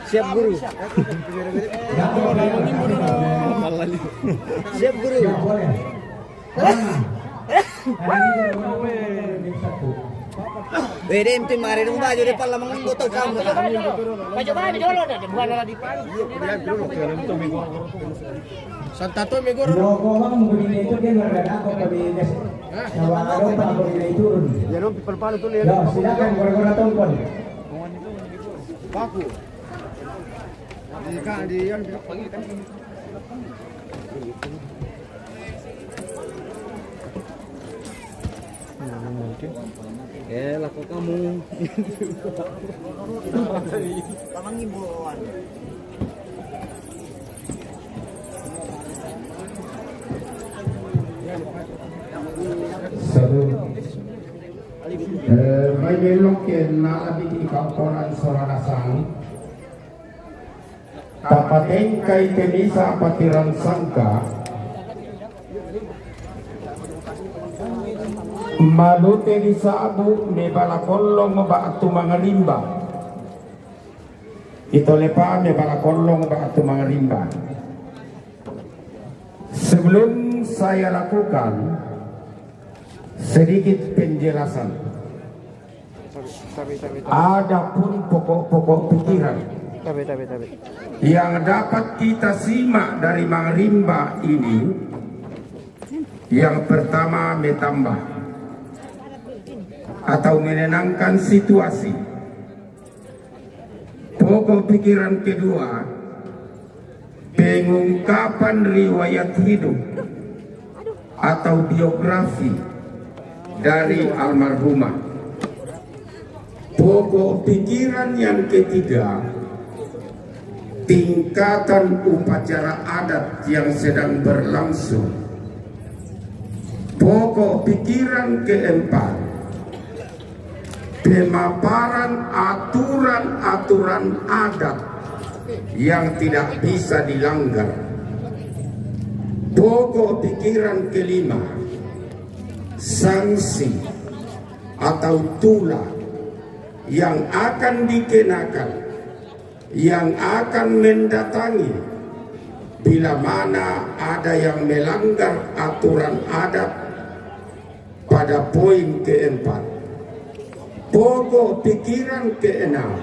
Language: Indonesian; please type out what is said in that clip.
Siap guru. Siap guru. Beda MT mari dong baju di pala mangang botol kamu. Baju mana jolo dah bukan ala di palu. Santa to me goro. Lokohan begini itu dia nggak aku pada Sawado Pak begini turun. Ya dong people palu tuh Ya silakan gora-gora tongkol. Baku. Di yang panggil kan. Laku kamu. Kamang ibuan. May melok yan nalabit ikautoran soranasang tapateng kay Tenisa patiran sangka malute di sabu me balakolong ba atu mga rimba ito lepa me balakolong ba atu mga rimba. Sebelum saya lakukan sedikit penjelasan, ada pun pokok-pokok pikiran yang dapat kita simak dari Mang Rimba ini. Yang pertama, menambah atau menenangkan situasi. Pokok pikiran kedua, pengungkapan riwayat hidup atau biografi dari almarhumah. Pokok pikiran yang ketiga, tingkatan upacara adat yang sedang berlangsung. Pokok pikiran keempat, pemaparan aturan-aturan adat yang tidak bisa dilanggar. Pokok pikiran kelima, sanksi atau tulah yang akan dikenakan, yang akan mendatangi bila mana ada yang melanggar aturan adat pada poin keempat. Pokok pikiran keenam,